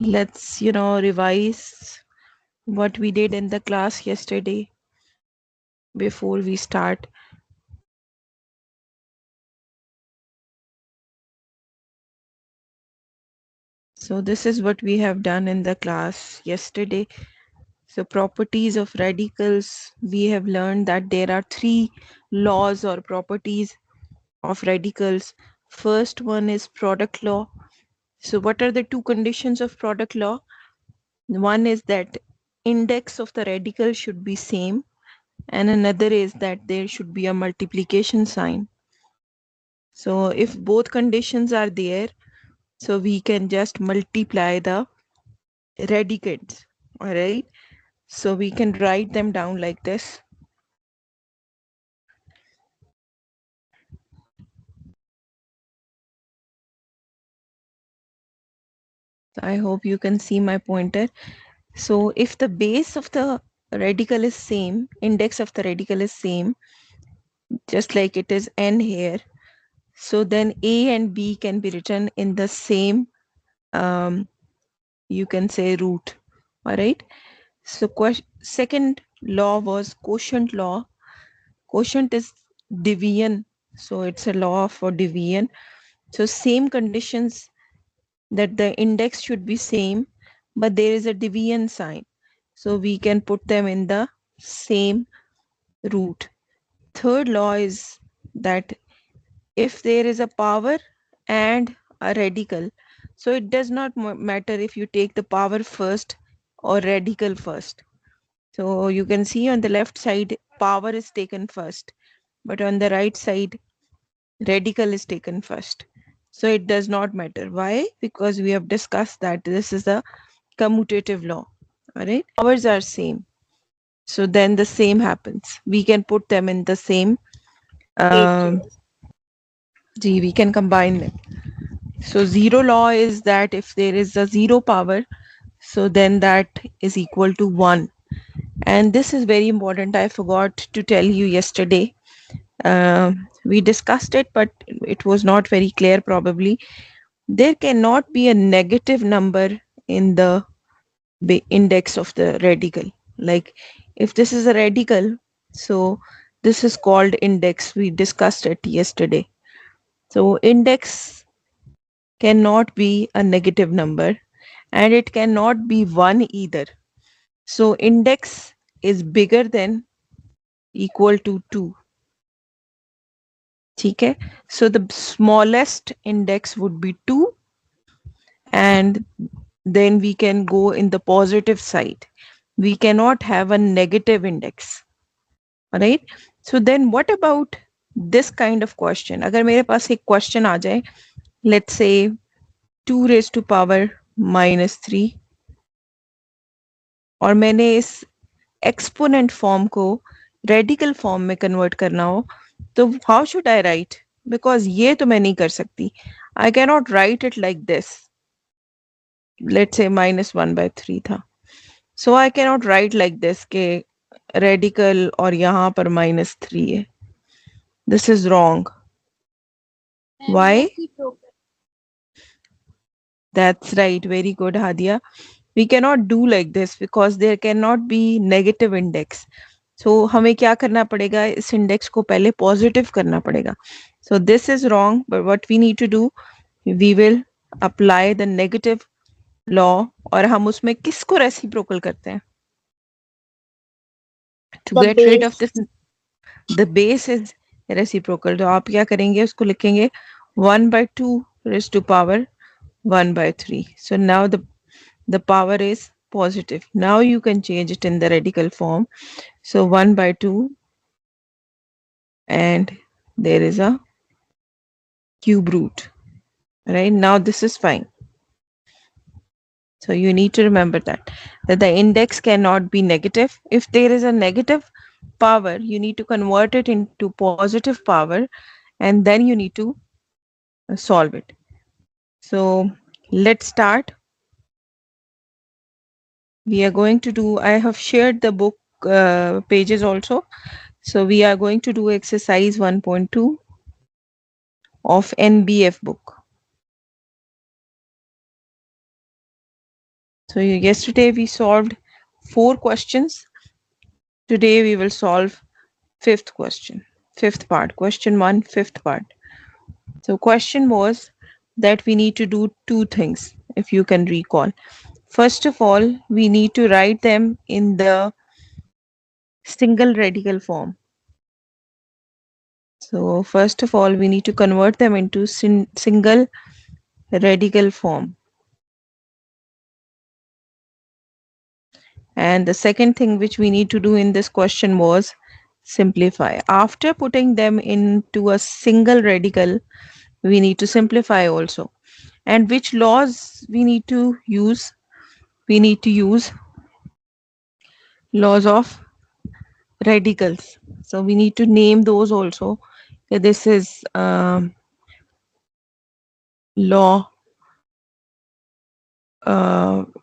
let's revise what we did in the class yesterday before we start. So this is what we have done in the class yesterday. So properties of radicals, we have learned that there are three laws or properties of radicals. First one is product law. So what are the two conditions of product law? One is that index of the radical should be same, and another is that there should be a multiplication sign. So if both conditions are there, so we can just multiply the radicates. All right. So we can write them down like this. I hope you can see my pointer. So if the base of the radical is same, index of the radical is same, just like it is n here, so then a and b can be written in the same, you can say, root. All right. So second law was quotient law. Quotient is division. So it's a law for division. So same conditions, that the index should be same, but there is a division sign. So we can put them in the same root. Third law is that if there is a power and a radical, so it does not matter if you take the power first or radical first. So you can see on the left side, power is taken first, but on the right side, radical is taken first. So it does not matter. Why? Because we have discussed that this is a commutative law. All right. Powers are same. So then the same happens. We can put them in the same, um, we can combine them. So zero law is that if there is a zero power, so then that is equal to 1. And this is very important. I forgot to tell you yesterday. We discussed it, but it was not very clear probably. There cannot be a negative number in the index of the radical. Like if this is a radical, so this is called index. We discussed it yesterday. So index cannot be a negative number, and it cannot be 1 either. So index is bigger than equal to 2. Okay. So the smallest index would be 2, and then we can go in the positive side. We cannot have a negative index. All right. So then what about this kind of question? अगर मेरे पास एक question आ जाए, let's say 2 raised to power minus 3, और मैंने इस exponent form को radical form में convert करना हो, तो how should I write? Because ये तो मैं नहीं कर सकती. I cannot write it like this. Let's say minus 1 by 3 था. So I cannot write like this के radical और यहाँ पर minus 3 है. This is wrong. Why? That's right. Very good, Hadia. We cannot do like this because there cannot be negative index. So हमें क्या करना पड़ेगा? इस index को पहले positive करना पड़ेगा. So this is wrong, but what we need to do, we will apply the negative law, और हम उसमें किसको reciprocal करते हैं? To The get rid of base. this, the base is reciprocal. तो आप क्या करेंगे? उसको लिखेंगे 1 by 2 raised to power 1 by 3. So now the power is positive. Now you can change it in the radical form. So 1 by 2, and there is a cube root. Right? Now this is fine. So you need to remember that the index cannot be negative. If there is a negative power, you need to convert it into positive power, and then you need to solve it. So let's start. We are going to do, I have shared the book pages also. So we are going to do exercise 1.2 of NBF book. So yesterday we solved 4 questions. Today we will solve fifth question, fifth part, question 1, fifth part. So question was that we need to do two things, if you can recall. First of all, we need to write them in the single radical form. So first of all, we need to convert them into single radical form. And the second thing which we need to do in this question was simplify. After putting them into a single radical, we need to simplify also. And which laws we need to use? We need to use laws of radicals. So we need to name those also. This is law,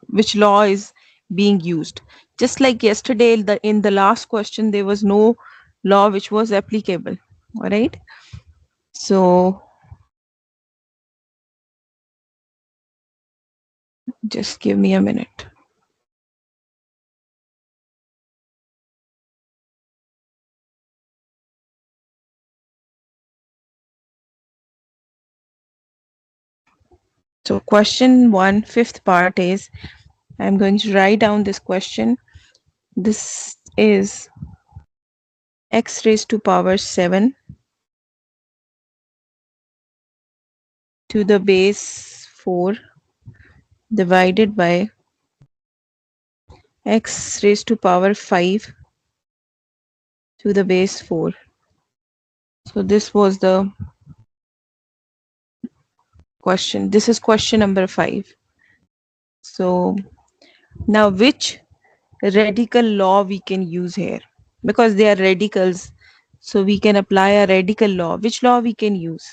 which law is being used. Just like yesterday, in the last question, there was no law which was applicable. All right. So just give me a minute. So question 1, fifth part is, I'm going to write down this question. This is x raised to power 7 to the base 4 divided by x raised to power 5 to the base 4. So this was the question. This is question number 5. So now which radical law we can use here? Because they are radicals, so we can apply a radical law. Which law we can use?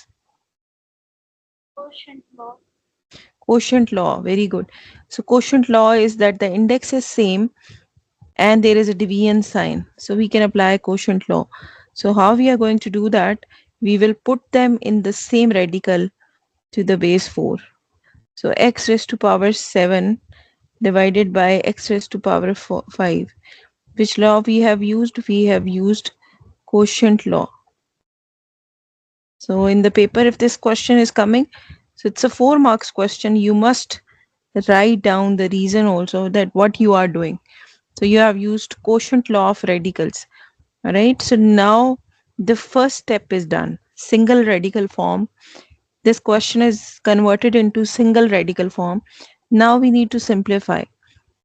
Quotient law. Quotient law. Very good. So quotient law is that the index is same and there is a division sign. So we can apply quotient law. So how we are going to do that? We will put them in the same radical to the base 4. So x raised to power 7 divided by x raised to power 5. Which law we have used? We have used quotient law. So in the paper, if this question is coming, so it's a 4 marks question, you must write down the reason also that what you are doing. So you have used quotient law of radicals. All right. So now the first step is done. Single radical form. This question is converted into single radical form. Now we need to simplify.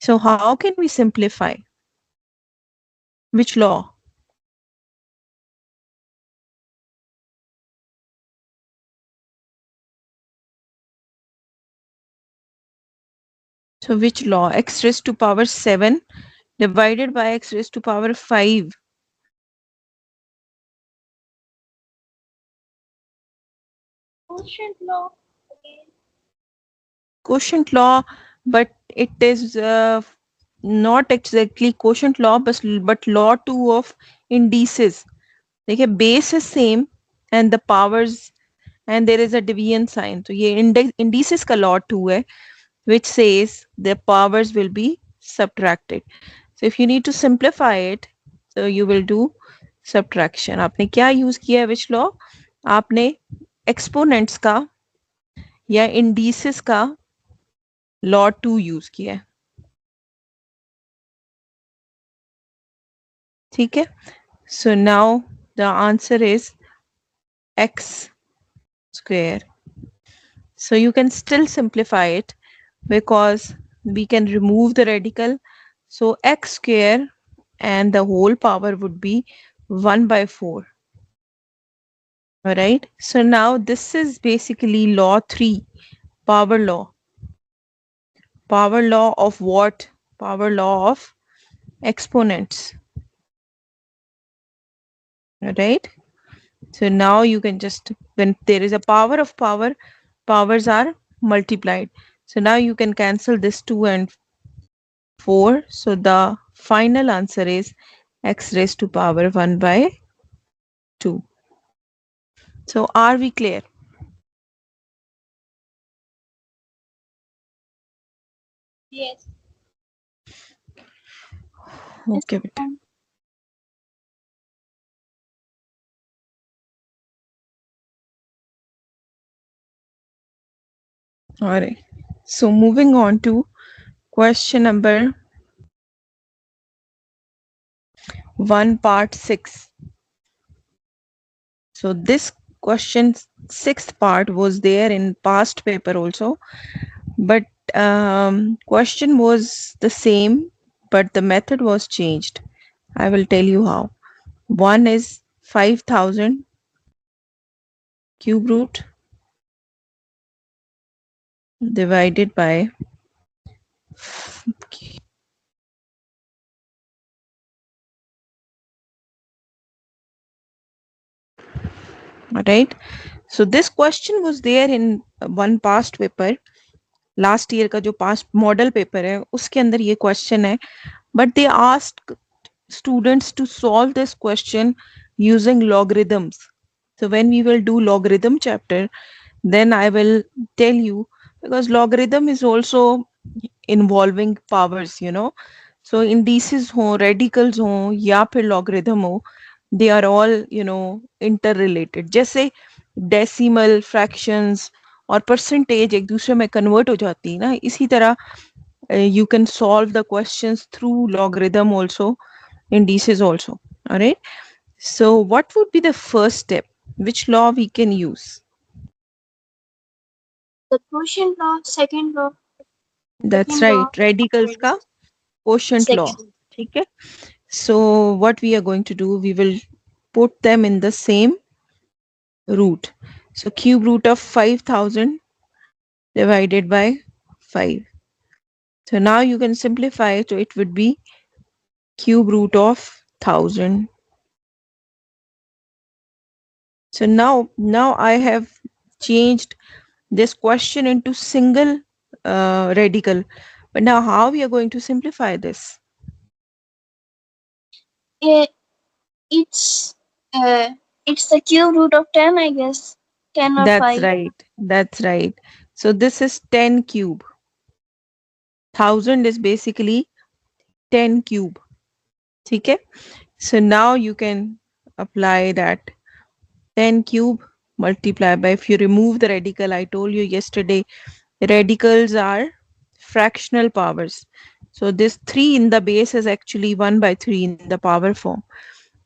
So how can we simplify? Which law? So which law? X raised to power 7 divided by x raised to power 5. Quotient law again. Quotient law, but it is not exactly quotient law, but law 2 of indices. देखिए base is same and the powers and there is a division sign. तो ये indices का law 2 है, which says the powers will be subtracted. So if you need to simplify it, so you will do subtraction. आपने क्या use किया है? Which law? आपने exponents का या indices का law 2 use किया है. ठीक है. So now the answer is x square. So you can still simplify it because we can remove the radical. So x square and the whole power would be 1 by 4. All right. So now this is basically law 3, power law. Power law of what? Power law of exponents. All right. So now you can just, when there is a power of power, powers are multiplied. So now you can cancel this 2 and 4. So the final answer is x raised to power 1 by 2. So are we clear? Yes. Yes, Okay, beta. ma'am. All right. So moving on to question number 1 part 6. So this question sixth part was there in past paper also, but question was the same, but the method was changed. I will tell you how. One is 5,000 cube root divided by, right? So this question was there in one past paper. Last year का जो past model paper है उसके अंदर ये question है, but they asked students to solve this question using logarithms. So when we will do logarithm chapter, then I will tell you, because logarithm is also involving powers, you know. So indices हो, radicals हो या फिर logarithm हो, they are all, you know, interrelated. जैसे decimal fractions और percentage एक दूसरे में convert हो जाती है ना, इसी तरह you can solve the questions through logarithm also, indices also. All right. So what would be the first step? Which law we can use? The quotient law, second law, That's second right. law, Radicals का quotient law. second. ठीक है. So what we are going to do, we will put them in the same root. So cube root of 5,000 divided by 5. So now you can simplify. So it would be cube root of 1,000. So now I have changed this question into single radical. But now how we are going to simplify this? Eh, it's uh, it's the cube root of 10, I guess. 10 or That's 5. right. That's right. So this is 10 cube. 1,000 is basically 10 cube. ठीक है? So now you can apply that 10 cube multiply by, if you remove the radical, I told you yesterday, radicals are fractional powers. So this 3 in the base is actually 1 by 3 in the power form.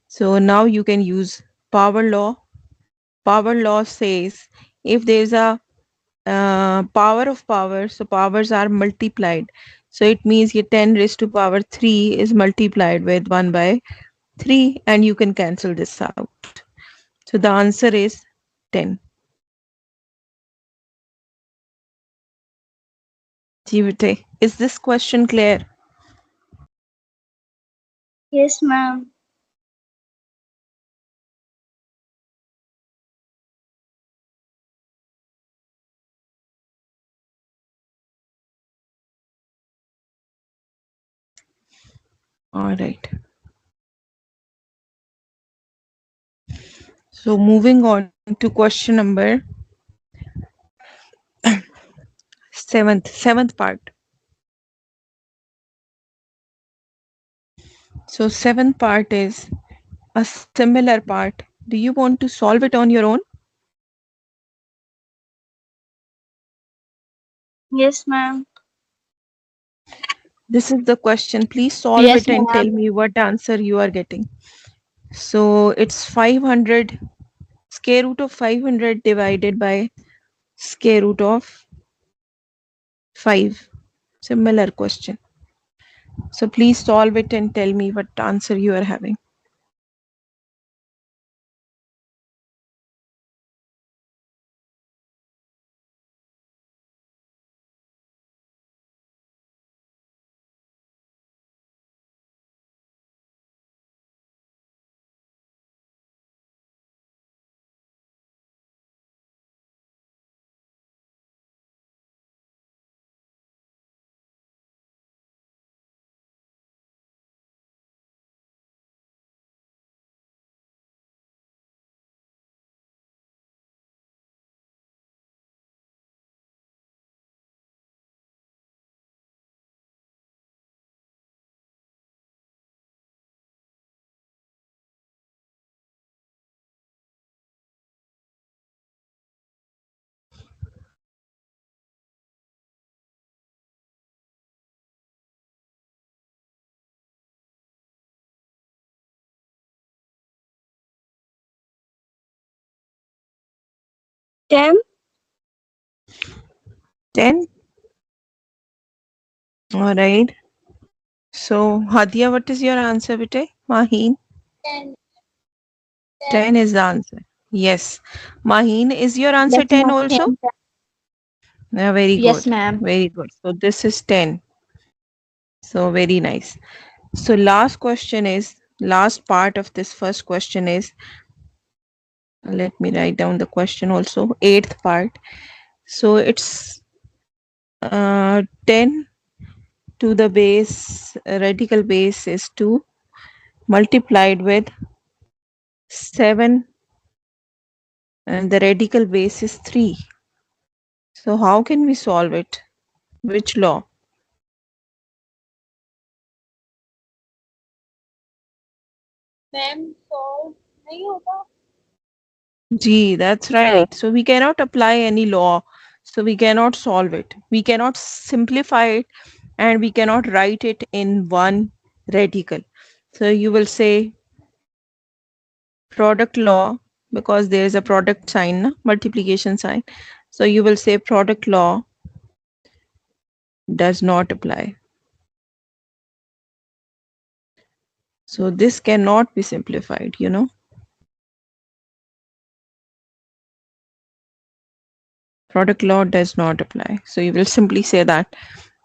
So now you can use power law. Power law says if there is a power of power, so powers are multiplied. So it means your 10 raised to power 3 is multiplied with 1 by 3, and you can cancel this out. So the answer is 10. Jivite, is this question clear? Yes, ma'am. All right. So moving on to question number seventh part. So seventh part is a similar part. Do you want to solve it on your own? Yes, ma'am. This is the question. Please solve Yes, it and tell ma'am. me what answer you are getting. So it's 500, square root of 500 divided by square root of 5. Similar question. So please solve it and tell me what answer you are having. 10. 10. All right. So, Hadia, what is your answer, bete? Maheen? 10. 10 is the answer. Yes. Maheen, is your answer That's 10 not also? 10. Yeah, very Yes, good. ma'am. Very good. So, this is 10. So, very nice. So, last part of this first question is, let me write down the question also, eighth part. So, it's 10 to the base, radical base is 2 multiplied with 7 and the radical base is 3. So how can we solve it? Which law? Ma'am solve नहीं होगा. Gee, that's right. So we cannot apply any law. So we cannot solve it. We cannot simplify it and we cannot write it in one radical. So you will say product law because there is a product sign, na? Multiplication sign. So you will say product law does not apply. So this cannot be simplified, you know. Product law does not apply. So you will simply say that,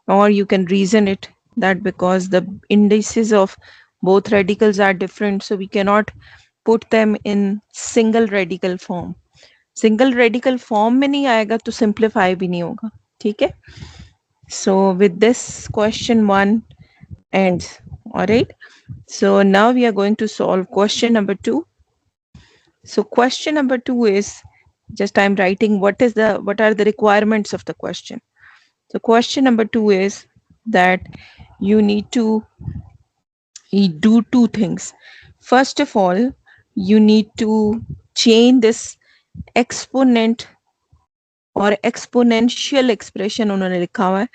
or you can reason it that because the indices of both radicals are different, so we cannot put them in single radical form. Single radical form में नहीं आएगा तो simplify भी नहीं होगा. ठीक है? So with this question 1 ends. All right. So now we are going to solve question number 2. So question number 2 is just I'm writing what are the requirements of the question. So question number 2 is that you need to do two things. First of all, you need to change this exponent और exponential expression उन्होंने लिखा हुआ है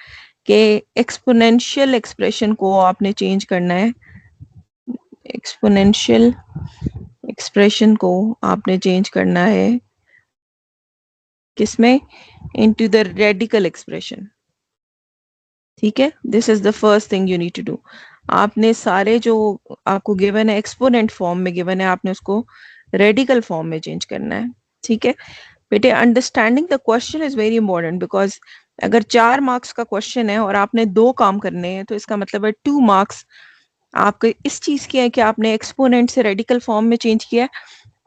कि exponential expression को आपने change करना है. Exponential expression को आपने change करना है किसमें? Into the radical expression. ठीक है? This is the first thing you need to do. आपने सारे जो आपको गिवन है एक्सपोनेंट फॉर्म में गिवन है आपने उसको रेडिकल फॉर्म में चेंज करना है. ठीक है बेटे? Understanding the question is very important because अगर 4 मार्क्स का क्वेश्चन है और आपने 2 काम करने हैं तो इसका मतलब है 2 मार्क्स आपके इस चीज के हैं कि आपने एक्सपोनेंट से रेडिकल फॉर्म में चेंज किया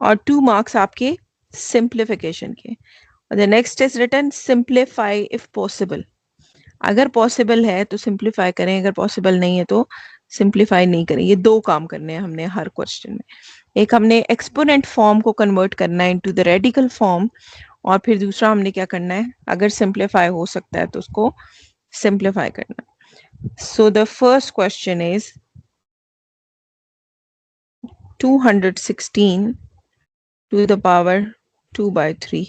और 2 मार्क्स आपके सिंप्लीफिकेशन के. The next is written simplify if possible. अगर पॉसिबल है तो सिंप्लीफाई करें, अगर पॉसिबल नहीं है तो सिंप्लीफाई नहीं करें. ये 2 काम करने हैं हमने हर क्वेश्चन में. एक हमने एक्सपोनेंट फॉर्म को कन्वर्ट करना है इनटू द रेडिकल फॉर्म और फिर दूसरा हमने क्या करना है अगर सिंप्लीफाई हो सकता है तो उसको सिंप्लीफाई करना. So the first question is 216 to the power 2/3.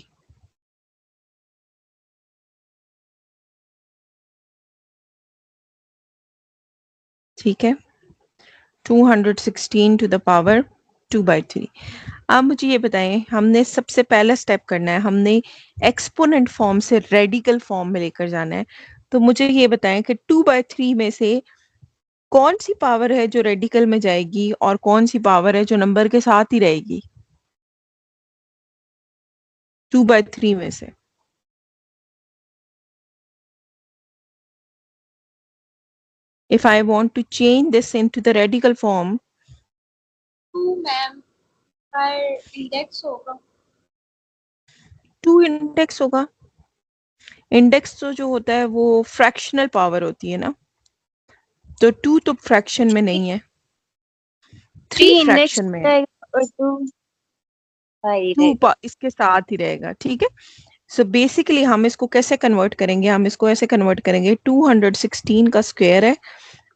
ठीक है 216 to the power 2/3. अब मुझे ये बताएं हमने सबसे पहला स्टेप करना है हमने एक्सपोनेंट फॉर्म से रेडिकल फॉर्म में लेकर जाना है. तो मुझे ये बताएं कि 2/3 में से कौन सी पावर है जो रेडिकल में जाएगी और कौन सी पावर है जो नंबर के साथ ही रहेगी 2/3 में से. If I want to change this into the radical form, 2 ma'am पर इंडेक्स होगा. 2 इंडेक्स होगा. इंडेक्स तो जो होता है वो फ्रैक्शनल पावर होती है ना, तो 2 तो फ्रैक्शन में नहीं है, 3 फ्रैक्शन में है. और 2 2 इसके साथ ही रहेगा. ठीक है. सो बेसिकली हम इसको कैसे कन्वर्ट करेंगे, हम इसको ऐसे कन्वर्ट करेंगे 216 का स्क्वायर है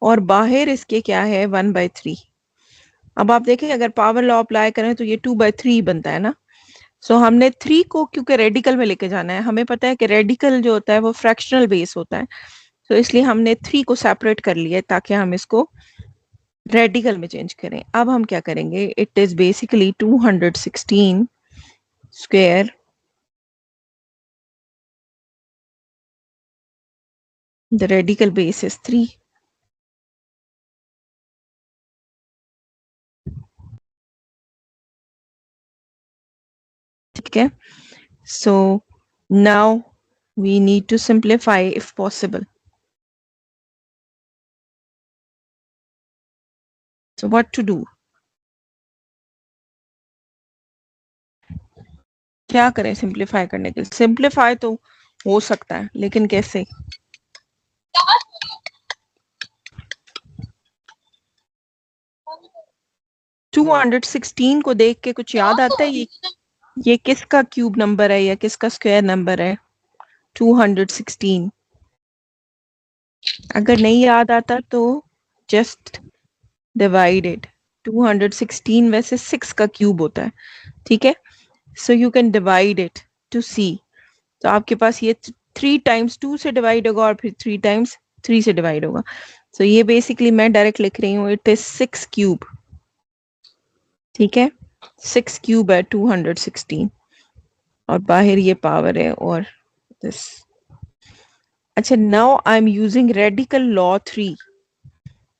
और बाहर इसके क्या है 1/3. अब आप देखें अगर पावर लॉ अप्लाई करें तो ये 2/3 बनता है ना. सो हमने 3 को क्योंकि रेडिकल में लेके जाना है, हमें पता है कि रेडिकल जो होता है वो फ्रैक्शनल बेस होता है, तो इसलिए हमने 3 को सेपरेट कर लिया ताकि हम इसको रेडिकल में चेंज करें. अब हम क्या करेंगे, it is basically 216 square The radical base is 3. Okay, so now we need to simplify if possible. So what to do? क्या करें सिंप्लीफाई करने के लिए? सिंप्लीफाई तो हो सकता है, लेकिन कैसे? 216 को देख के कुछ याद आता है? ये किसका क्यूब नंबर है या किसका स्क्वायर नंबर है? 216. अगर नहीं याद आता तो जस्ट डिवाइड इट. 216 वैसे 6 का क्यूब होता है, ठीक है? So you can divide it to C. तो आपके पास ये 3 टाइम्स 2 से डिवाइड होगा और फिर 3 टाइम्स 3 से डिवाइड होगा. सो ये बेसिकली मैं डायरेक्ट लिख रही हूँ, इट इज 6 क्यूब. ठीक है, 6 क्यूब है 216 और बाहर ये पावर है और दिस. अच्छा, now I am using radical law 3.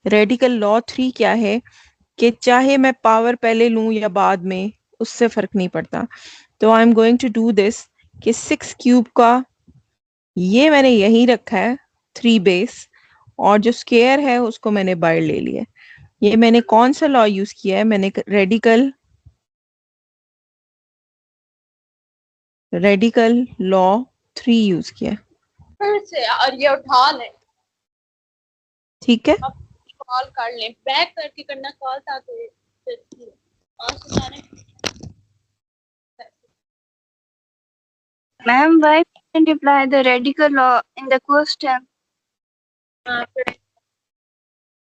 Radical law 3 क्या है कि चाहे मैं पावर पहले लूं या बाद में, उससे फर्क नहीं पड़ता. तो I am going to do this कि 6 क्यूब का ये मैंने यही रखा है 3 बेस, और जो स्क्वायर है उसको मैंने बाहर ले लिया. ये मैंने कौन सा लॉ यूज किया है? मैंने रेडिकल लॉ 3 यूज किया है. फिर से और ये उठा ले, ठीक है, अब कॉल कर ले, बैक करके करना कॉल था तो Ma'am, why didn't you apply the radical law in the question?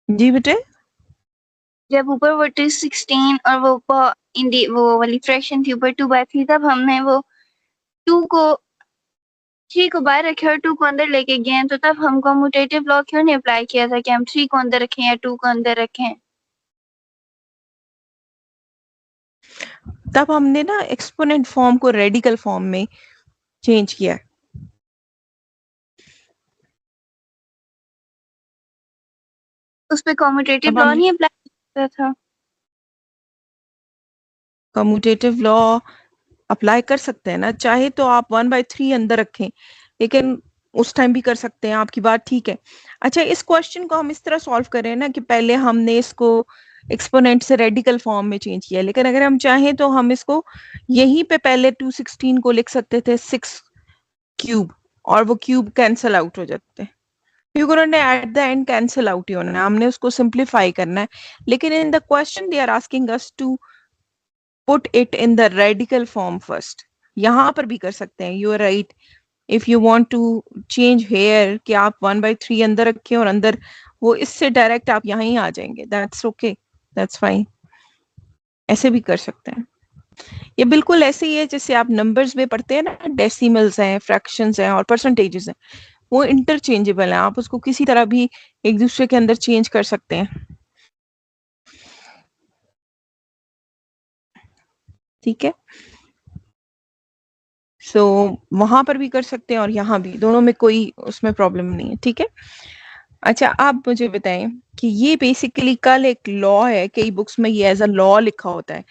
जी बेटे. जब ऊपर वो 16 और वो ऊपर वो वाली फ्रैक्शन थी ऊपर 2/3, तब हमने वो 2 को 3 को बाहर रखे और 2 को अंदर लेके गए, तो तब हम कम्यूटेटिव लॉ क्यों नहीं अप्लाई किया था कि हम 3 को अंदर रखें या 2 को अंदर रखें? तब हमने ना एक्सपोनेंट फॉर्म को रेडिकल फॉर्म में चेंज किया है. उस पे कम्यूटेटिव अब लॉ हम नहीं अप्लाई किया था. कम्यूटेटिव लॉ अप्लाई कर सकते हैं ना, चाहे तो आप 1/3 अंदर रखें, लेकिन उस टाइम भी कर सकते हैं. आपकी बात ठीक है. अच्छा, इस क्वेश्चन को हम इस तरह सॉल्व करें ना कि पहले हमने इसको एक्सपोनेंट से रेडिकल फॉर्म में चेंज किया, लेकिन अगर हम चाहें तो हम इसको यहीं पे पहले 216 को लिख सकते थे 6 क्यूब, और वो क्यूब कैंसल आउट हो जाते हैं, क्योंकि उन्होंने at the end cancel out ही होना है. हमने उसको सिंप्लीफाई करना है, लेकिन in the question they are asking us to put it in the radical form first. यहाँ पर भी कर सकते हैं, you are right. If you want to change here कि आप 1/3 अंदर रखें और अंदर वो, इससे डायरेक्ट आप यहाँ ही आ जाएंगे. That's okay, that's fine. ऐसे भी कर सकते हैं. ये बिल्कुल ऐसे ही है जैसे आप नंबर्स में पढ़ते हैं ना, डेसिमल्स हैं, फ्रैक्शंस हैं और परसेंटेजेस हैं, वो इंटरचेंजेबल है. आप उसको किसी तरह भी एक दूसरे के अंदर चेंज कर सकते हैं. ठीक है, सो वहां पर भी कर सकते हैं और यहाँ भी, दोनों में कोई उसमें प्रॉब्लम नहीं है. ठीक है. अच्छा, आप मुझे बताएं कि ये बेसिकली कल एक लॉ है, कई बुक्स में ये एज अ लॉ लिखा होता है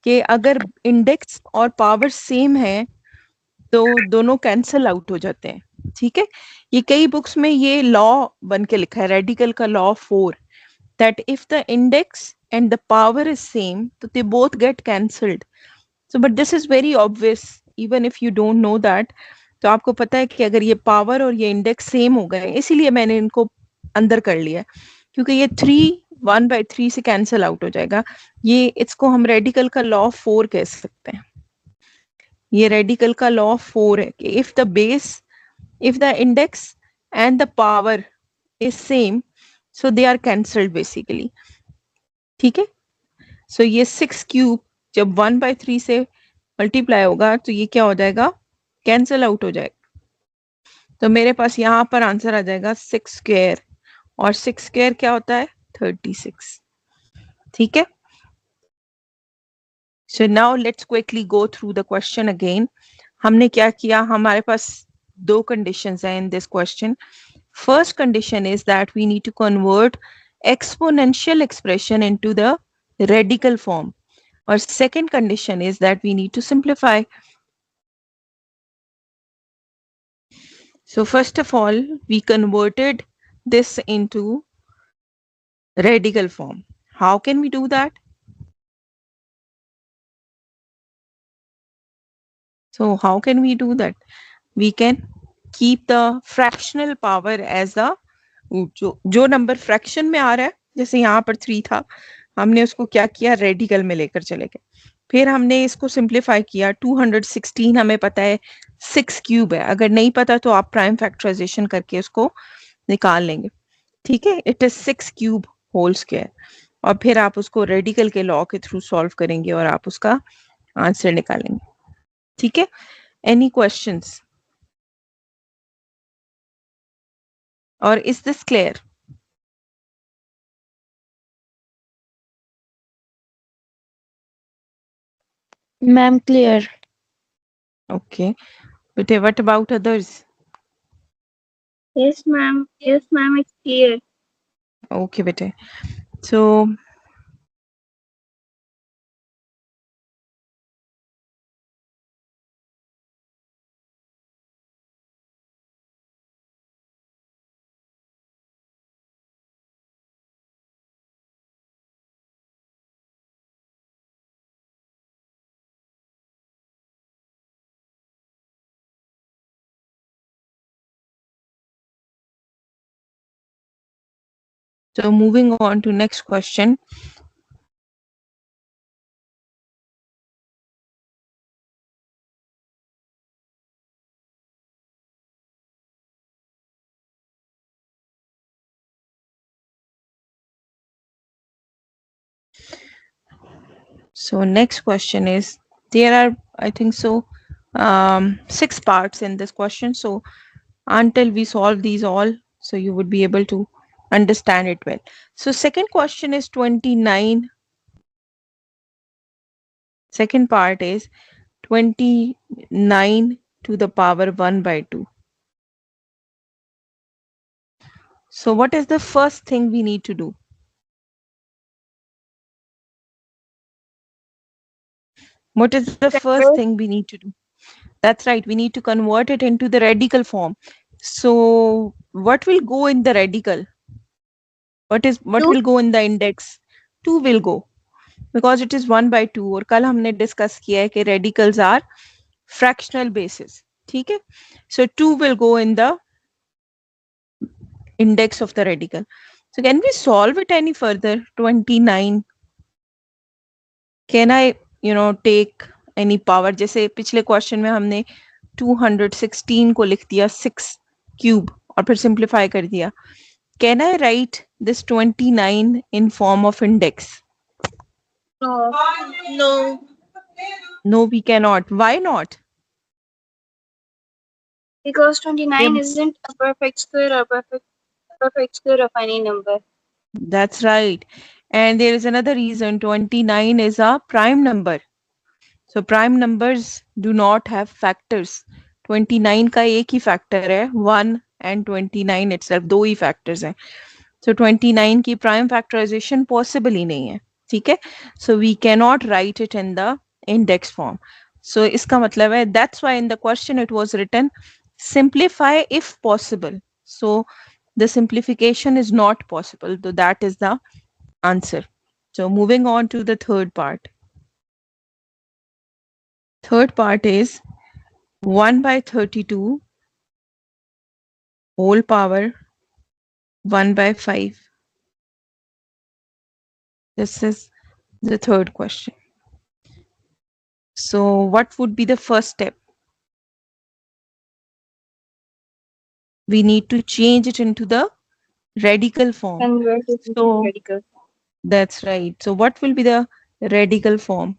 कि अगर इंडेक्स और पावर सेम है तो दोनों कैंसल आउट हो जाते हैं. ठीक है, ये कई बुक्स में ये लॉ बन के लिखा है, रेडिकल का law 4, that if the index and the power is same तो they both get cancelled. So but this is very obvious even if you don't know that. तो आपको पता है कि अगर ये पावर और ये इंडेक्स सेम हो गए, इसीलिए मैंने इनको अंदर कर लिया, क्योंकि ये 1/3 से कैंसिल आउट हो जाएगा. ये इसको हम रेडिकल का लॉ 4 कह सकते हैं. ये रेडिकल का लॉ 4 है कि if the index and the power is same so they are cancelled basically. ठीक है, सो ये 6 क्यूब जब 1/3 से मल्टीप्लाई होगा तो ये क्या हो जाएगा? कैंसिल आउट हो जाएगा. तो मेरे पास यहाँ पर आंसर आ जाएगा 6 स्क्वायर, और 6 स्क्वायर क्या होता है? 36. ठीक है, so now let's quickly go through the question again. हमने क्या किया? हमारे पास दो कंडीशंस हैं in this question. First condition is that we need to convert exponential expression into the radical form. Or second condition is that we need to simplify. So first of all, we converted this into radical form. How can we do that? So how can we do that? We can keep the fractional power as the जो number fraction में आ रहा है, जैसे यहाँ पर 3 था, हमने उसको क्या किया, रेडिकल में लेकर चले गए. फिर हमने इसको सिंप्लीफाई किया. 216 हमें पता है 6 क्यूब है. अगर नहीं पता तो आप प्राइम फैक्टराइजेशन करके उसको निकाल लेंगे. ठीक है, it is 6 cube whole square. और फिर आप उसको रेडिकल के लॉ के थ्रू सॉल्व करेंगे और आप उसका आंसर निकालेंगे. ठीक है, एनी क्वेश्चंस? और is this clear? Ma'am, clear. Okay, but what about others? Yes, ma'am. Yes, ma'am. It's clear. Okay, bete. So moving on to next question. So next question is, there are, I think so, 6 parts in this question. So until we solve these all, so you would be able to understand it well. So second question is 29. Second part is 29 to the power 1 by 2. So what is the first thing we need to do? What is the first thing we need to do? That's right, we need to convert it into the radical form. So what will go in the radical? What 2. will go in the index? 2 will go because it is 1 by 2. और कल हमने discuss किया है कि radicals are fractional basis. ठीक है? So 2 will go in the index of the radical. So can we solve it any further? 29. Can I, take any power? जैसे पिछले question में हमने 216 को लिख दिया 6 cube और फिर simplify कर दिया. Can I write this 29 in form of index? No. No. No, we cannot. Why not? Because 29 Yep. isn't a perfect square or perfect square of any number. That's right. And there is another reason. 29 is a prime number. So prime numbers do not have factors. 29 का एक ही factor है, 1 and 29 itself, दो ही factors हैं. So 29 की prime factorization possible ही नहीं है. ठीक है? So we cannot write it in the index form. So इसका मतलब है, that's why in the question it was written simplify if possible. So the simplification is not possible. So that is the answer. So moving on to the third part. Third part is 1 by 32 whole power 1 by 5. This is the third question. So what would be the first step? We need to change it into the radical form. Convert it into So radical. that's right. So what will be the radical form?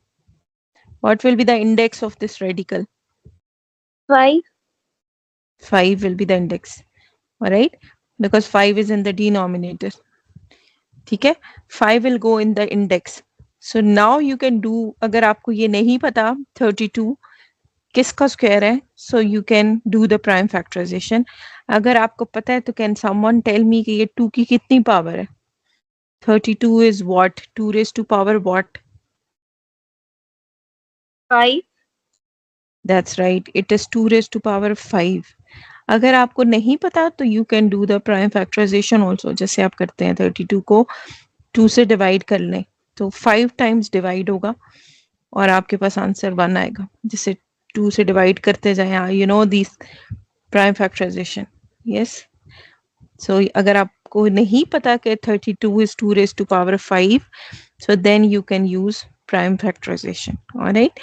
What will be the index of this radical? 5. 5 will be the index. All right? Because 5 is in the denominator. ठीक है? 5 will go in the index. So now you can do, अगर आपको ये नहीं पता 32, किसका square है, so you can do the prime factorization. अगर आपको पता है तो कैन समवन टेल मी कि ये 2 की कितनी पावर है? 32 is what? 2 raised to power what? 5. That's right. It is 2 raised to power 5. अगर आपको नहीं पता तो you can do the prime factorization also. जैसे आप करते हैं 32 को 2 से डिवाइड कर लें तो 5 टाइम्स डिवाइड होगा और आपके पास आंसर 1 आएगा. जिसे 2 से डिवाइड करते जाएं, you know these prime factorization. Yes. So अगर आपको नहीं पता कि 32 is 2 raised to power 5, so then you can use prime factorization. All right.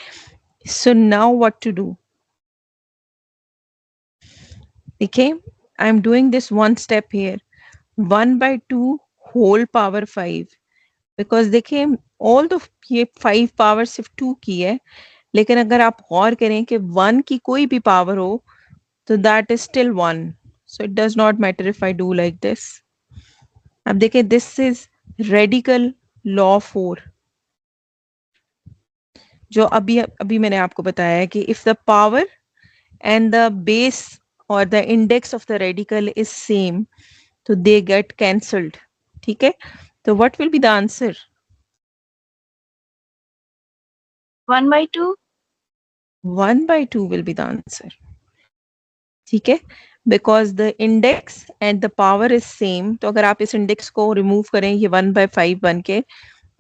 So now what to do? Okay, I'm doing this one step here. 1 by 2 whole power 5. Because देखिए all the ये 5 power सिर्फ 2 की है, लेकिन अगर आप गौर करें कि 1 की कोई भी पावर हो तो that is still 1. So it does not matter if I do like this. अब देखिए this is radical law 4. जो अभी अभी मैंने आपको बताया है कि if the power and the base or the index of the radical is same, so they get cancelled. ठीक है, तो what will be the answer? 1 by 2. 1 by 2 will be the answer. ठीक है, because the index and the power is same. तो अगर आप इस index को remove करें ये 1 by 5 बन के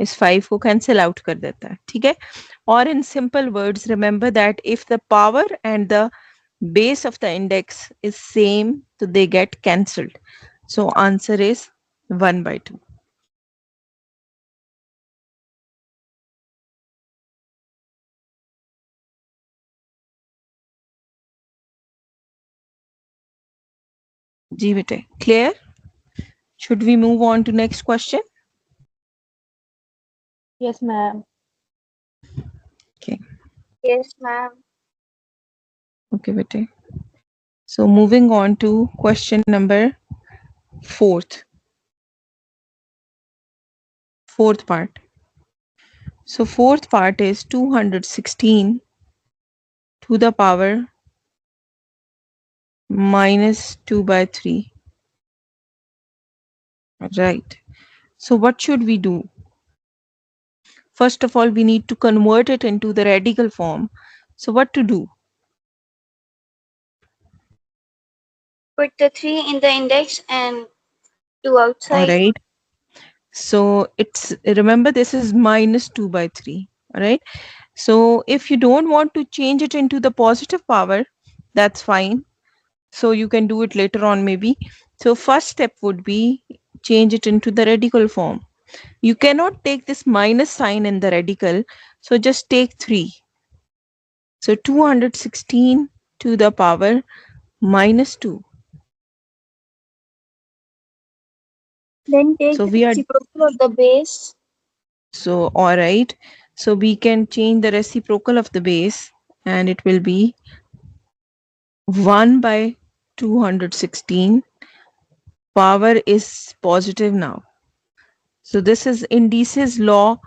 इस 5 को cancel out कर देता है. ठीक है, और in simple words remember that if the power and the base of the index is same, so they get cancelled. So answer is 1 by 2. जी बेटे, clear? Should we move on to next question? Yes, ma'am. Okay. Yes, ma'am. Okay, bete. So moving on to question number fourth part. So fourth part is 216 to the power minus 2 by 3. Right. So what should we do? First of all, we need to convert it into the radical form. So what to do? Put the 3 in the index and 2 All outside. right. So it's, remember this is minus 2 by 3. All right. So if you don't want to change it into the positive power, that's fine. So you can do it later on maybe. So first step would be change it into the radical form. You cannot take this minus sign in the radical. So just take 3. So 216 to the power minus 2. Then take So the we are, reciprocal of the base. so all right. So we can change the reciprocal of the base and it will be 1 by 216. Power is positive now. So this is indices law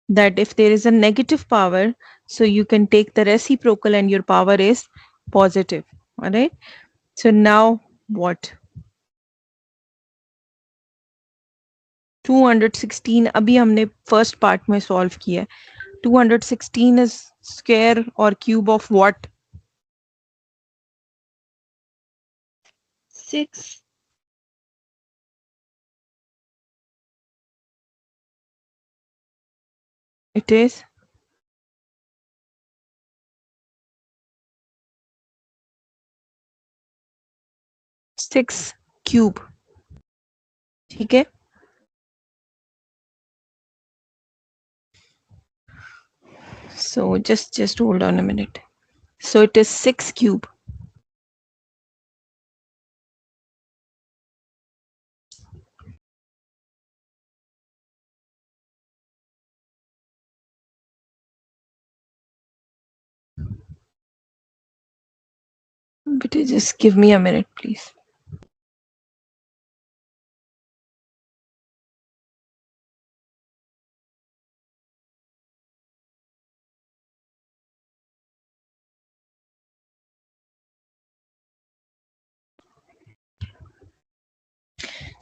that if there is a negative power, so you can take the reciprocal and your power is positive. All right. So now what? 216 अभी हमने first part में solve किया है. 216 is square or cube of what? 6. It is 6 cube. ठीक है. So just hold on a minute. So it is 6 cube. But just give me a minute, please.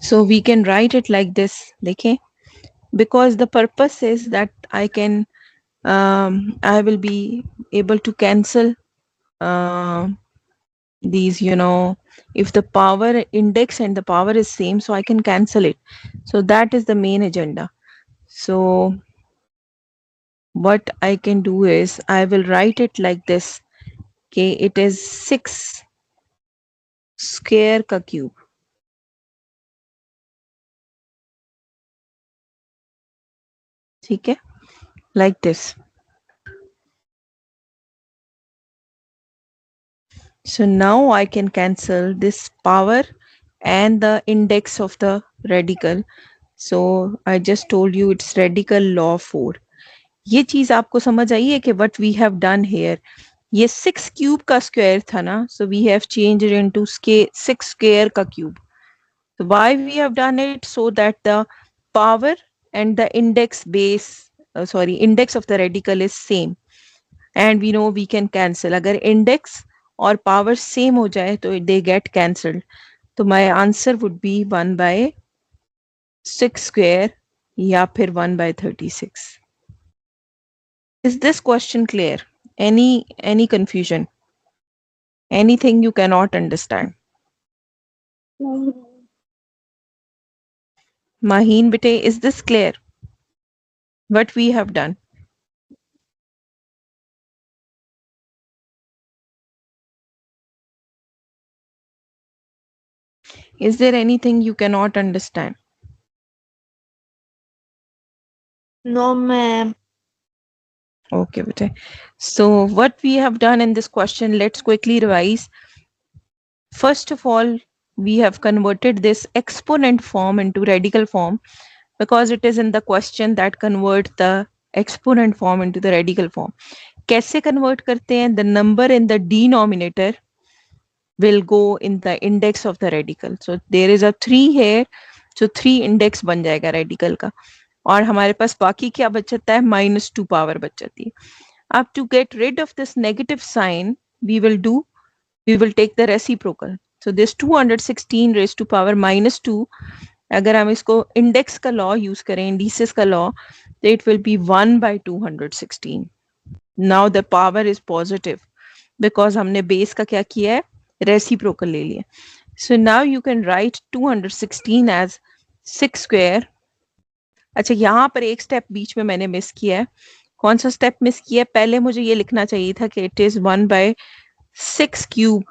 So we can write it like this, देखें, because the purpose is that I will be able to cancel these, if the power index and the power is same, so I can cancel it. So that is the main agenda. So what I can do is I will write it like this. Okay, it is 6 square का cube. ठीक है, like this. So now I can cancel this power and the index of the radical. So I just told you it's radical law 4. ये चीज आपको समझ आई है कि what we have done here, ये 6 क्यूब का स्क्वायर था ना, so we have changed it into 6 square का cube. So why we have done it? So that the power and the index index of the radical is same, and we know we can cancel. अगर index और power same हो जाए तो they get cancelled. तो my answer would be 1 by 6 square या फिर 1 by 36. Is this question clear? Any confusion? Anything you cannot understand? Maheen bete, is this clear? What we have done? Is there anything you cannot understand? No, ma'am. Okay, bete. So what we have done in this question, let's quickly revise. First of all, we have converted this exponent form into radical form because it is in the question that convert the exponent form into the radical form. कैसे convert करते हैं? The number in the denominator will go in the index of the radical. So there is a 3 here, so 3 index बन जाएगा radical का. और हमारे पास बाकी क्या बचता है? -2 power बच जाती है. अब to get rid of this negative sign, we will take the reciprocal. So this 216 raised to power -2, अगर हम इसको index का law use करें, indices का law, तो it will be 1 by 216. Now the power is positive because हमने base का क्या किया है? Reciprocal ले लिया. So now you can write 216 as 6 square. अच्छा, यहाँ पर एक स्टेप बीच में मैंने मिस किया है. कौन सा स्टेप मिस किया है? पहले मुझे ये लिखना चाहिए था कि इट इज 1 by 6 क्यूब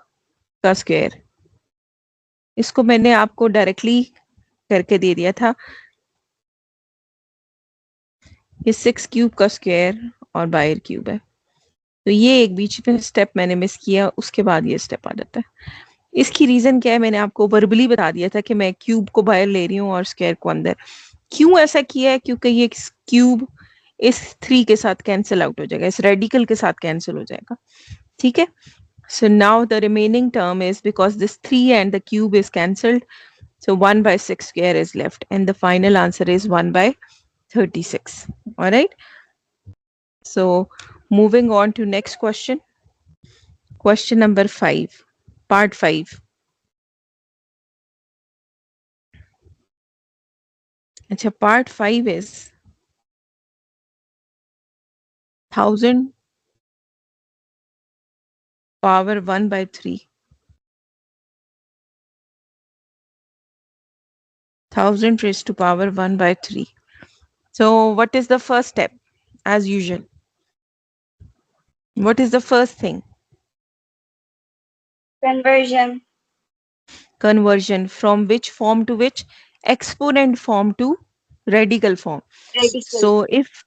का स्क्वायर. इसको मैंने आपको डायरेक्टली करके दे दिया था. ये 6 क्यूब का स्क्वायर और बाहर क्यूब है, तो ये एक बीच में स्टेप मैंने मिस किया, उसके बाद ये स्टेप आ जाता है. इसकी रीजन क्या है? मैंने आपको वर्बली बता दिया था कि मैं क्यूब को बाहर ले रही हूँ और स्क्वायर को अंदर. क्यों ऐसा किया है? क्योंकि ये क्यूब इस 3 के साथ कैंसिल आउट हो जाएगा, इस रेडिकल के साथ कैंसिल हो जाएगा. ठीक है. So now the remaining term is, because this 3 and the cube is cancelled, so 1 by 6 square is left, and the final answer is 1 by 36. All right. So moving on to next question. Question number 5, part 5. Achha, part 5 is 1000 power 1 by 3. 1000 raised to power 1 by 3. So what is the first step? As usual, what is the first thing? Conversion. Conversion from which form to which? Exponent form to radical form. Radical. So if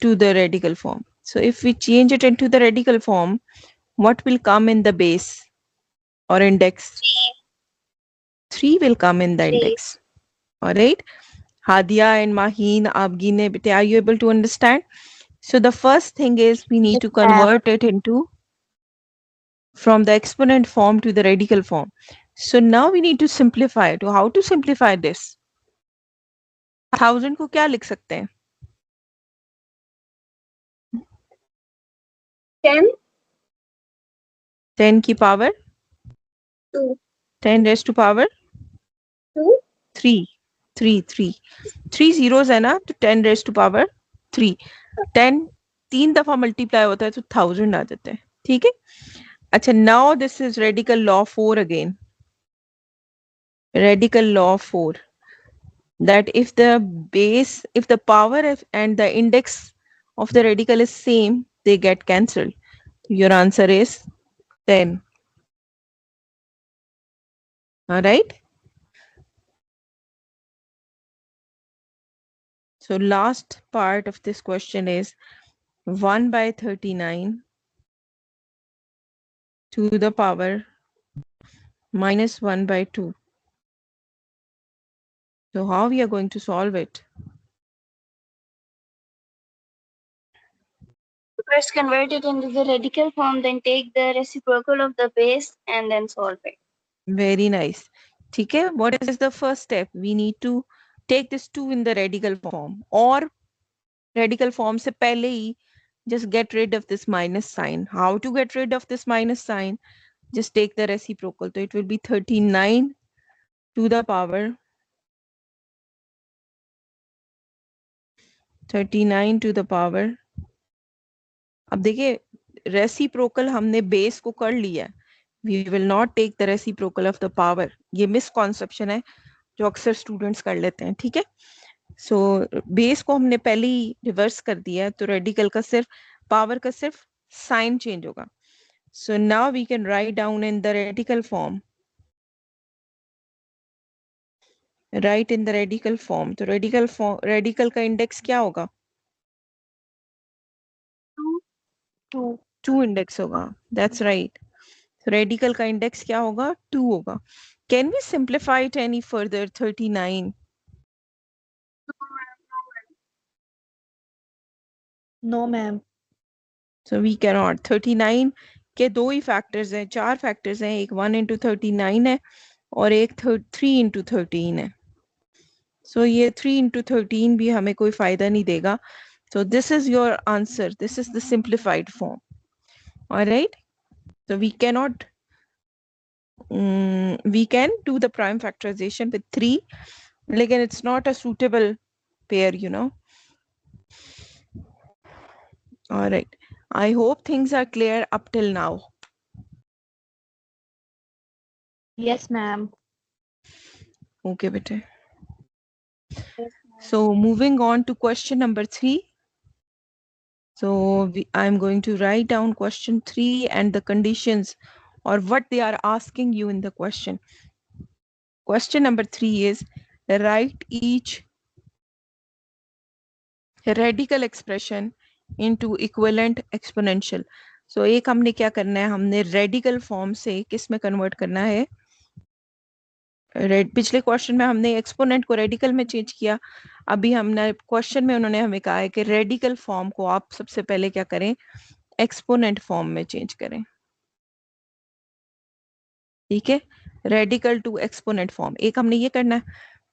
to the radical form. So if we change it into the radical form, what will come in the base or index? 3 will come in the index. All right. Hadia and Maheen, Abgine, are you able to understand? So the first thing is we need to convert it into from the exponent form to the radical form. So now we need to simplify it. How to simplify this? 1000 को क्या लिख सकते हैं? 10. 10 की power 2. 10 raised to power 2. Three zeros है ना, तो 10 raise to power 3। 10 3 दफा मल्टीप्लाई होता है तो 1000 आ जाते हैं, ठीक है। अच्छा, now this is radical law 4 again. Radical law 4, that if the power and the index of the radical is same, they get cancelled. Your answer is 10. All right. So last part of this question is 1 by 39 to the power minus 1 by 2. So how we are going to solve it? First convert it into the radical form, then take the reciprocal of the base and then solve it. Very nice. ठीक है, what is the first step? We need to take this 2 in the radical form, or radical form से पहले ही just get rid of this minus sign. How to get rid of this minus sign? Just take the reciprocal. So it will be 39 to the power 39 to the power. अब देखिए, reciprocal हमने base को कर लिया है, we will not take the reciprocal of the power. ये misconception है जो अक्सर स्टूडेंट्स कर लेते हैं, ठीक है। सो बेस को हमने पहले ही रिवर्स कर दिया है, तो रेडिकल का सिर्फ पावर का सिर्फ साइन चेंज होगा। So now we can write down in the radical form, right in the radical form. तो रेडिकल का इंडेक्स क्या होगा? 2. 2 इंडेक्स होगा, दैट्स राइट। रेडिकल का इंडेक्स क्या होगा? 2 होगा। Can we simplify it any further? 39? No, ma'am. So we can not. 39 के दो ही फैक्टर्स हैं, चार फैक्टर्स हैं, एक 1 इंटू 39 है और एक 3 इंटू 13 है। सो ये 3 इंटू 13 भी हमें कोई फायदा नहीं देगा। So this is your answer. This is the simplified form. All right. So we cannot, we can do the prime factorization with 3, लेकिन it's not a suitable pair, you know. All right. I hope things are clear up till now. Yes, ma'am. Okay, bete. So moving on to question number 3. So I'm going to write down question 3 and the conditions or what they are asking you in the question. Question number 3 is write each radical expression into equivalent exponential. So एक हमने क्या करना है, हमने radical form से किस में convert करना है? पिछले क्वेश्चन में हमने एक्सपोनेंट को रेडिकल में चेंज किया, अभी हमने क्वेश्चन में उन्होंने हमें कहा है कि रेडिकल फॉर्म को आप सबसे पहले क्या करें? एक्सपोनेंट फॉर्म में चेंज करें, ठीक है। रेडिकल टू एक्सपोनेंट फॉर्म, एक हमने ये करना है।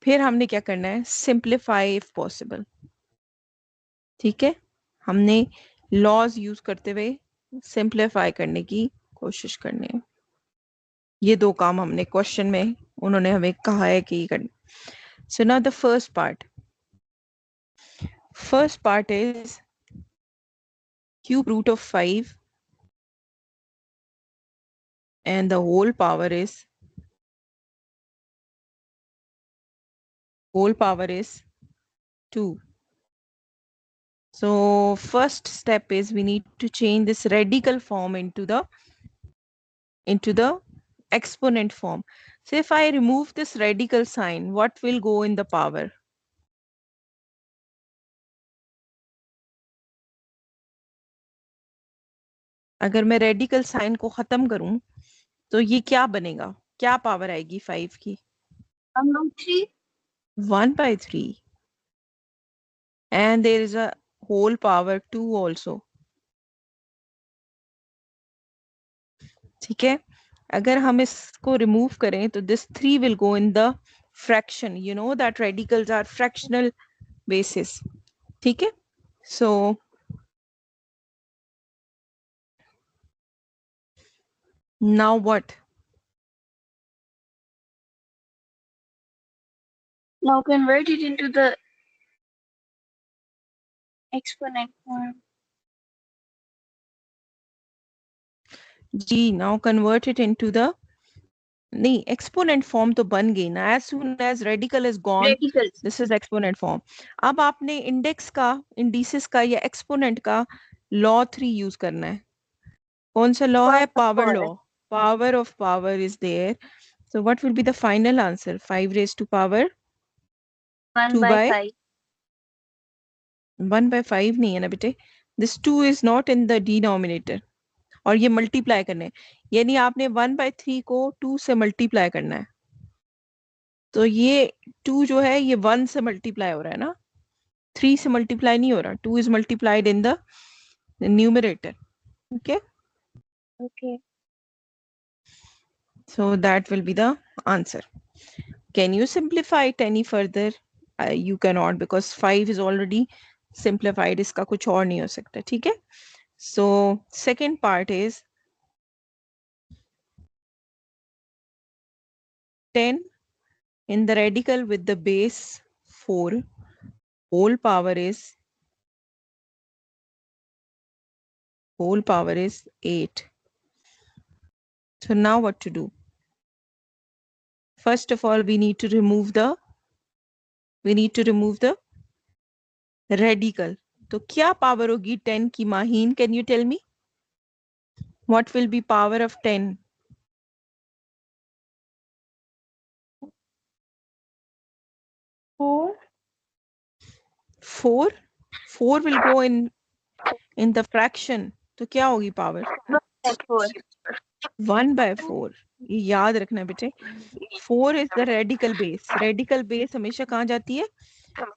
फिर हमने क्या करना है? सिंप्लीफाई इफ पॉसिबल, ठीक है। हमने लॉज यूज करते हुए सिंप्लीफाई करने की कोशिश करनी है। ये दो काम हमने क्वेश्चन में उन्होंने हमें कहा है कि करना। So now the first part is cube root of 5 and the whole power is 2. So first step is we need to change this radical form into the exponent form. So if I remove this radical sign, what will go in the power? अगर मैं radical sign को खत्म करूं तो ये क्या बनेगा? क्या पावर आएगी 5 की? 1 by 3 and there is a whole power 2 also, ठीक है। अगर हम इसको रिमूव करें तो this 3 will go in the fraction. You know that radicals are fractional basis, ठीक है। So now what? Now convert it into the exponent form. जी, now convert it into the नहीं एक्सपोनेंट फॉर्म तो बन गई ना. As soon as radical is gone Radicals. This is exponent form. अब आपने इंडेक्स का, इंडिसेस का या एक्सपोनेंट का लॉ 3 यूज करना है. कौन सा लॉ है? Power law. Power of power is there. So what will be the final answer? 5 raised to power 1 2 by by 5. 1 by 5 नहीं है ना बेटे. This 2 is not in the denominator. और ये मल्टीप्लाई करने हैं. यानी आपने 1 by 3 को 2 से मल्टीप्लाई करना है. तो ये 2 जो है ये 1 से मल्टीप्लाई हो रहा है ना. 3 से मल्टीप्लाई नहीं हो रहा. 2 is multiplied in the numerator. Okay. Okay. So that will be the answer. Can you simplify it any further? You cannot because 5 is already simplified. इसका कुछ और नहीं हो सकता. ठीक है. So second part is 10 in the radical with the base 4 whole power is 8. So now what to do? First of all, we need to remove the radical. तो क्या power होगी 10 की Maheen? Can you tell me? What will be power of 10? 4. 4 will go in the fraction. तो क्या होगी power? 4. 1 by 4. ये याद रखना बेटे. 4 is the radical base. Radical base हमेशा कहाँ जाती है?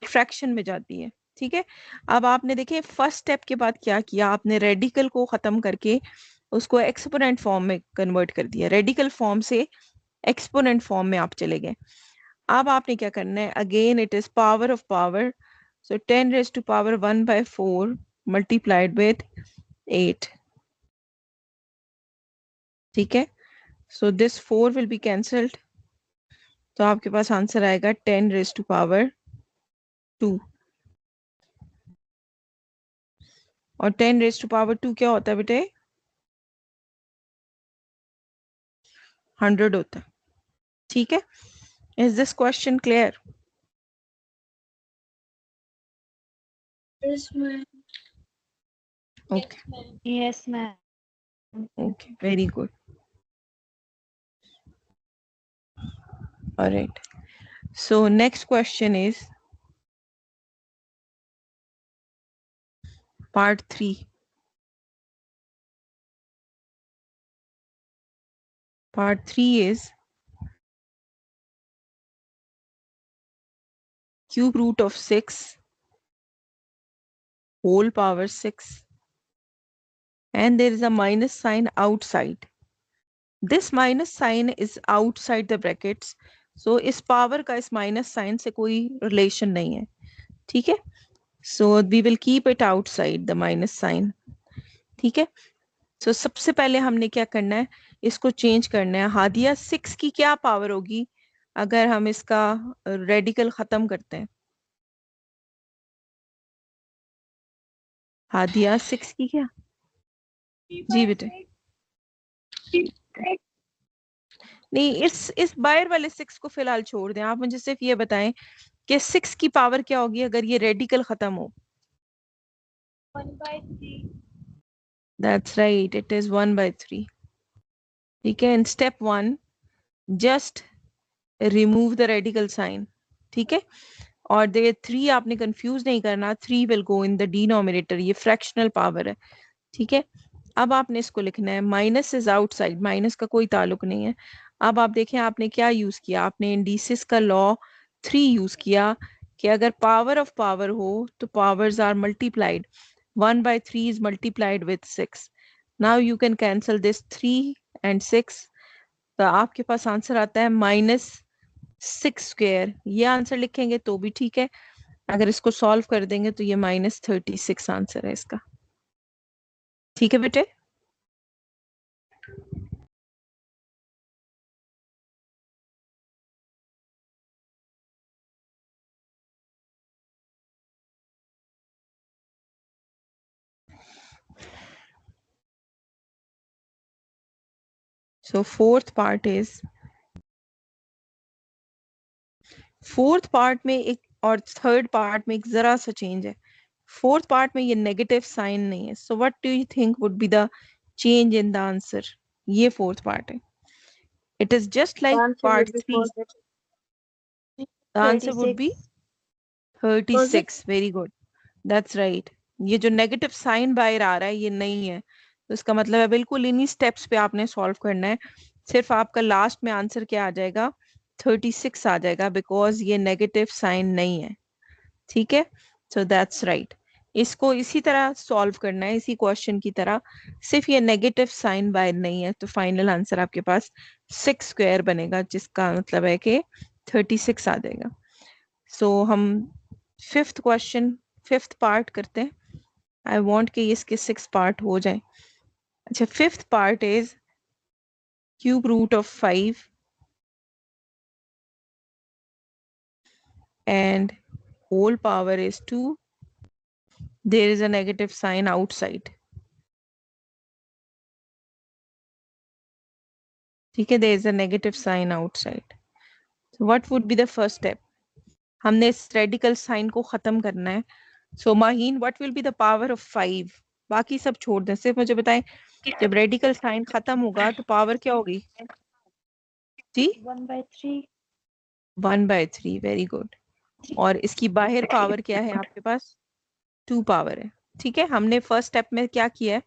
फ्रैक्शन में जाती है. ठीक है. अब आपने देखे फर्स्ट स्टेप के बाद क्या किया. आपने रेडिकल को खत्म करके उसको एक्सपोनेंट फॉर्म में कन्वर्ट कर दिया. रेडिकल फॉर्म से एक्सपोनेंट फॉर्म में आप चले गए. अब आपने क्या करना है? Again it is power of power. So 10 raised to power 1 by 4 multiplied with 8. ठीक है. So this 4 will be cancelled. तो आपके पास आंसर आएगा 10 raised to power 2. और 10 raised to power 2 क्या होता है बेटे? 100 होता है. ठीक है. Is this question clear? This one. Okay. Yes, ma'am. Okay. Very good. All right. So next question is part 3. Part 3 is cube root of 6 whole power 6 and there is a minus sign outside. This minus sign is outside the brackets. So इस power का इस minus sign से कोई relation नहीं है. ठीक है. So we will keep it outside the minus sign. ठीक है. So सबसे पहले हमने क्या करना है? इसको चेंज करना है. हादिया 6 की क्या पावर होगी अगर हम इसका रेडिकल खत्म करते हैं? हादिया 6 की क्या? जी बेटे. नहीं इस बाहर वाले 6 को फिलहाल छोड़ दें. आप मुझे सिर्फ ये बताएं कि 6 की पावर क्या होगी अगर ये रेडिकल खत्म हो? 1 by 3. That's right, it is 1 by 3. ठीक है. In step 1 just remove the radical sign. ठीक है. और दे 3 आपने कंफ्यूज नहीं करना. 3 will go in the denominator. ये फ्रैक्शनल पावर है. ठीक है. अब आपने इसको लिखना है. Minus is outside. माइनस का कोई ताल्लुक नहीं है. अब आप देखें आपने क्या यूज किया. आपने इंडिसेस का लॉ 3 यूज किया कि अगर पावर ऑफ पावर हो तो powers are multiplied. 1 by 3 is multiplied with 6. Now you can cancel this 3 and 6. तो आपके पास आंसर आता है -6 स्क्वायर. ये आंसर लिखेंगे तो भी ठीक है. अगर इसको सॉल्व कर देंगे तो ये -36 आंसर है इसका. ठीक है बेटे. So fourth part में एक और थर्ड पार्ट में एक जरा सा चेंज है. फोर्थ पार्ट में ये नेगेटिव साइन नहीं है. So what do you think would be the change in the answer? ये फोर्थ पार्ट है. It is just The like answer part would be 3. 4. The answer would be 36. 36. Very good. That's right. ये जो negative sign बाहर आ रहा है ये नहीं है. तो इसका मतलब है बिल्कुल इन्हीं स्टेप्स पे आपने सॉल्व करना है. सिर्फ आपका लास्ट में आंसर क्या आ जाएगा? 36 आ जाएगा, बिकॉज ये नेगेटिव साइन नहीं है. ठीक है. So that's right. इसको इसी तरह सॉल्व करना है, इसी क्वेश्चन की तरह. सिर्फ ये नेगेटिव साइन बाहर नहीं है, तो फाइनल आंसर आपके पास 6 स्क्वायर बनेगा, जिसका मतलब है कि 36 आ जाएगा. सो हम फिफ्थ पार्ट करते हैं. आई वॉन्ट कि इसके 6 पार्ट हो जाए. अच्छा, fifth part is cube root of 5 and whole power is 2. There is a negative sign outside. ठीक है, there is a negative sign outside. So what would be the first step? हमने इस radical sign को खत्म करना है. सो Maheen, what will be the power of 5? बाकी सब छोड़ दें, सिर्फ मुझे बताएं जब रेडिकल साइन खत्म होगा तो पावर क्या होगी? जी, 1/3. 1/3. Very good. और इसकी बाहर पावर क्या है आपके पास? 2 पावर है. ठीक है, हमने फर्स्ट स्टेप में क्या किया है?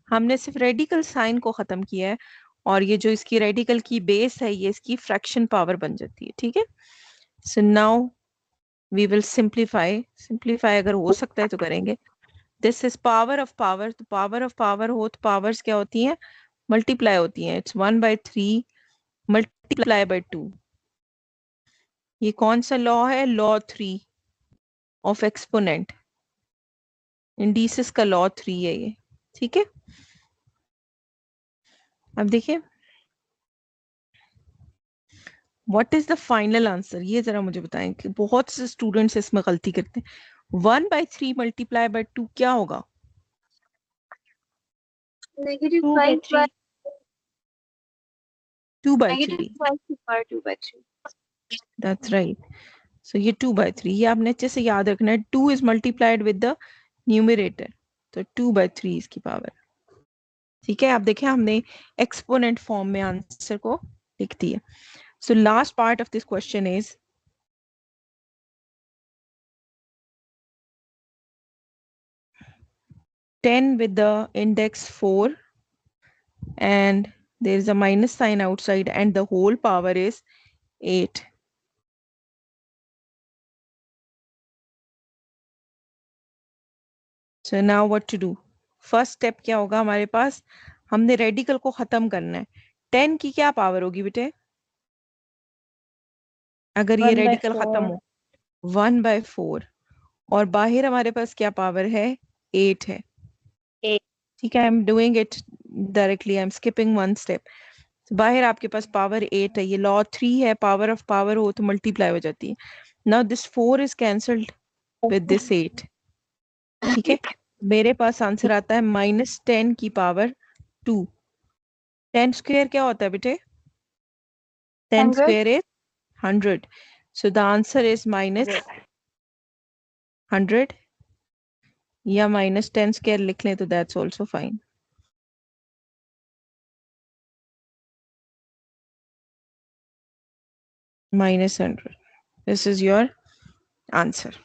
हमने सिर्फ रेडिकल साइन को खत्म किया है, और ये जो इसकी रेडिकल की बेस है ये इसकी फ्रैक्शन पावर बन जाती है. ठीक है. So now we will simplify अगर हो सकता है तो करेंगे. This is power of power. तो पावर ऑफ पावर हो तो पावर्स क्या होती हैं? मल्टीप्लाई होती हैं. It's 1/3 multiply by 2. ये कौन सा लॉ है? Law 3 of exponent. इंडिसेस का लॉ 3 है ये. ठीक है. अब देखिए what is the final answer, ये जरा मुझे बताएं कि बहुत से स्टूडेंट्स इसमें गलती करते हैं. 1/3 मल्टीप्लाई बाय 2 क्या होगा? Negative 5 by 2/3. negative 2/3. 5 to power 2/3. That's right. So ये 2/3, ये आपने अच्छे से याद रखना है. 2 is multiplied with the numerator, तो 2/3 इसकी पावर. ठीक है, आप देखें हमने एक्सपोनेंट फॉर्म में आंसर को लिख दिया. So last part of this question is 10 with the index 4 and there is a minus sign outside and the whole power is 8. So now what to do? First step क्या होगा हमारे पास? हमने radical को खत्म करना है. 10 की क्या पावर होगी बेटे अगर ये रेडिकल खत्म 1/4. हो? 1/4. और बाहर हमारे पास क्या पावर है? 8 है. 8. ठीक है, I am doing it directly, I am skipping one step. बाहर आपके पास पावर 8 है. ये लॉ 3 है, पावर ऑफ पावर हो तो मल्टीप्लाई हो जाती है. Now this 4 is cancelled with this 8. ठीक है, मेरे पास आंसर आता है -10 की पावर 2. 10 स्क्वायर क्या होता है बेटे? 10 100. Square is 100. So the answer is -100, या -10 स्क्वायर लिख लें तो that's also fine. -100. This is your answer.